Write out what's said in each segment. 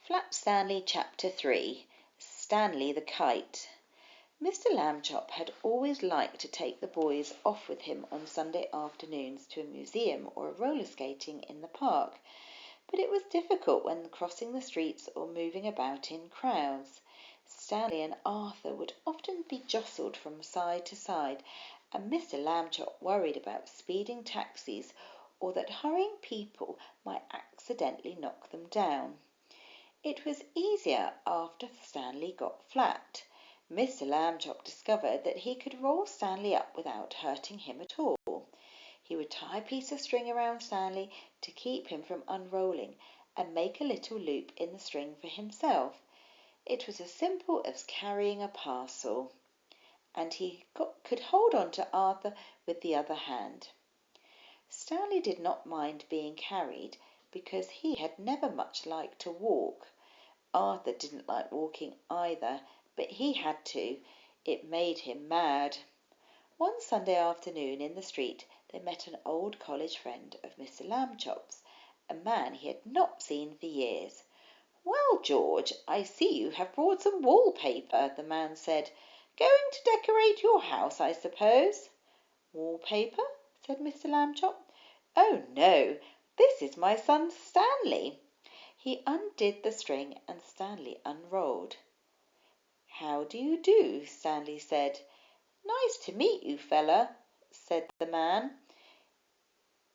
Flat Stanley Chapter 3 Stanley the Kite. Mr. Lambchop had always liked to take the boys off with him on Sunday afternoons to a museum or roller skating in the park, but it was difficult when crossing the streets or moving about in crowds. Stanley and Arthur would often be jostled from side to side, and Mr. Lambchop worried about speeding taxis or that hurrying people might accidentally knock them down. It was easier after Stanley got flat. Mr. Lambchop discovered that he could roll Stanley up without hurting him at all. He would tie a piece of string around Stanley to keep him from unrolling and make a little loop in the string for himself. It was as simple as carrying a parcel, and he could hold on to Arthur with the other hand. Stanley did not mind being carried because he had never much liked to walk. Arthur didn't like walking either, but he had to. It made him mad. One Sunday afternoon in the street they met an old college friend of Mr. Lambchop's, a man he had not seen for years. "Well, George, I see you have brought some wallpaper," the man said. "Going to decorate your house, I suppose?" "Wallpaper?" said Mr. Lambchop. "Oh, no, this is my son Stanley." He undid the string and Stanley unrolled. "How do you do?" Stanley said. "Nice to meet you, fella," said the man.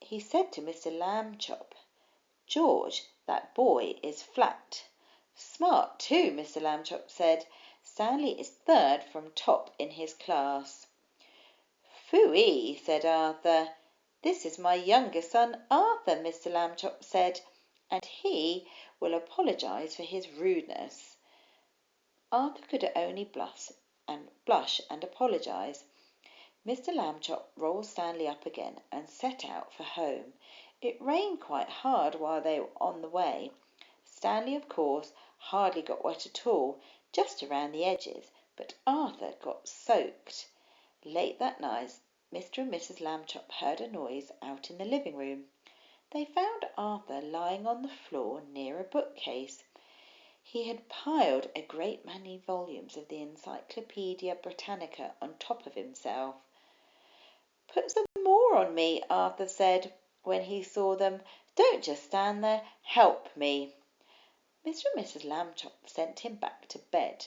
He said to Mr. Lambchop, "George, that boy is flat." "Smart too," Mr. Lambchop said. "Stanley is third from top in his class." "Phooey," said Arthur. "This is my younger son Arthur," Mr. Lambchop said, "and he will apologize for his rudeness." Arthur could only blush and apologize. Mr. Lambchop rolled Stanley up again and set out for home. It rained quite hard while they were on the way. Stanley, of course, hardly got wet at all, just around the edges, but Arthur got soaked. Late that night, Mr. and Mrs. Lambchop heard a noise out in the living room. They found Arthur lying on the floor near a bookcase. He had piled a great many volumes of the Encyclopaedia Britannica on top of himself. "Put some more on me," Arthur said when he saw them. "Don't just stand there. Help me." Mr. and Mrs. Lambchop sent him back to bed,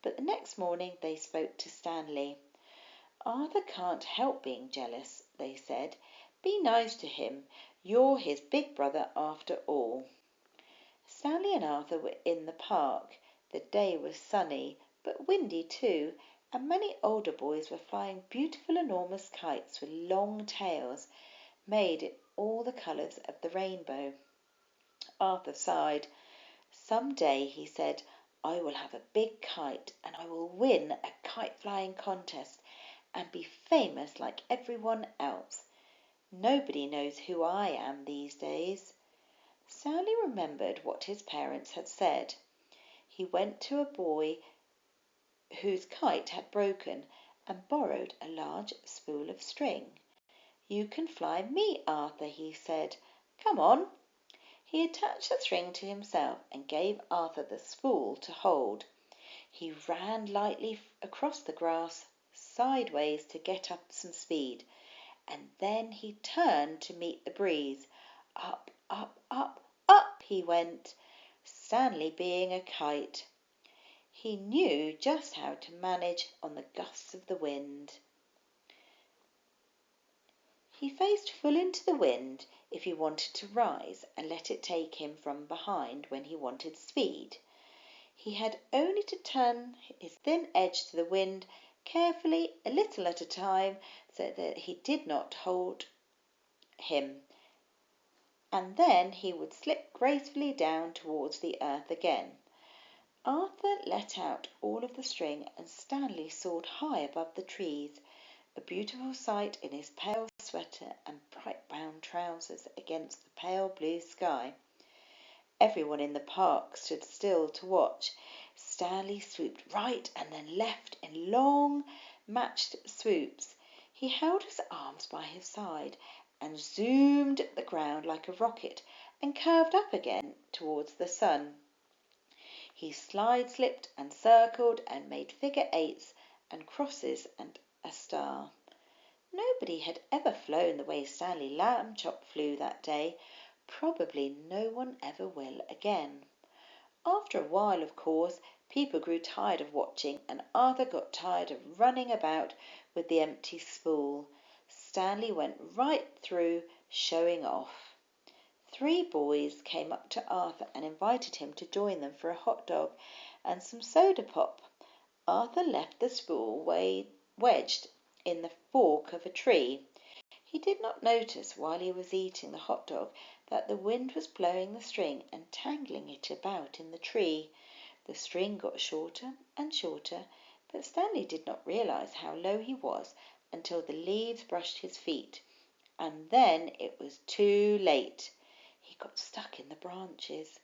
but the next morning they spoke to Stanley. "Arthur can't help being jealous," they said. "Be nice to him. You're his big brother after all." Stanley and Arthur were in the park. The day was sunny, but windy too, and many older boys were flying beautiful enormous kites with long tails, made in all the colours of the rainbow. Arthur sighed. "Some day," he said, "I will have a big kite, and I will win a kite-flying contest and be famous like everyone else. Nobody knows who I am these days." Stanley remembered what his parents had said. He went to a boy whose kite had broken and borrowed a large spool of string. "You can fly me, Arthur," he said. "Come on." He attached the string to himself and gave Arthur the spool to hold. He ran lightly across the grass sideways to get up some speed, and then he turned to meet the breeze. Up, up, up, up he went, Stanley being a kite. He knew just how to manage on the gusts of the wind. He faced full into the wind if he wanted to rise and let it take him from behind when he wanted speed. He had only to turn his thin edge to the wind carefully, a little at a time, so that he did not hold him, and then he would slip gracefully down towards the earth again. Arthur let out all of the string and Stanley soared high above the trees, a beautiful sight in his pale sweater and bright brown trousers against the pale blue sky. Everyone in the park stood still to watch. Stanley swooped right and then left in long, matched swoops. He held his arms by his side and zoomed at the ground like a rocket and curved up again towards the sun. He slide-slipped and circled and made figure-8s and crosses and a star. Nobody had ever flown the way Stanley Lambchop flew that day. Probably no one ever will again. After a while, of course, people grew tired of watching, and Arthur got tired of running about with the empty spool. Stanley went right through showing off. 3 boys came up to Arthur and invited him to join them for a hot dog and some soda pop. Arthur left the spool wedged in the fork of a tree. He did not notice while he was eating the hot dog that the wind was blowing the string and tangling it about in the tree. The string got shorter and shorter, but Stanley did not realize how low he was until the leaves brushed his feet, and then it was too late. He got stuck in the branches.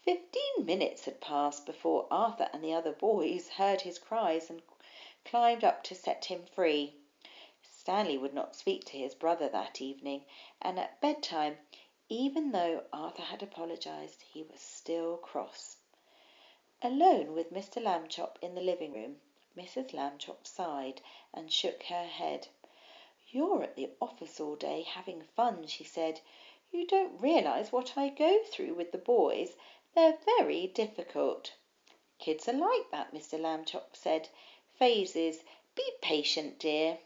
15 minutes had passed before Arthur and the other boys heard his cries and climbed up to set him free. Stanley would not speak to his brother that evening, and at bedtime, even though Arthur had apologized, he was still cross. Alone with Mr. Lambchop in the living room, Mrs. Lambchop sighed and shook her head. "You're at the office all day having fun," she said. "You don't realize what I go through with the boys. They're very difficult." "Kids are like that," Mr. Lambchop said. "Phases. Be patient, dear."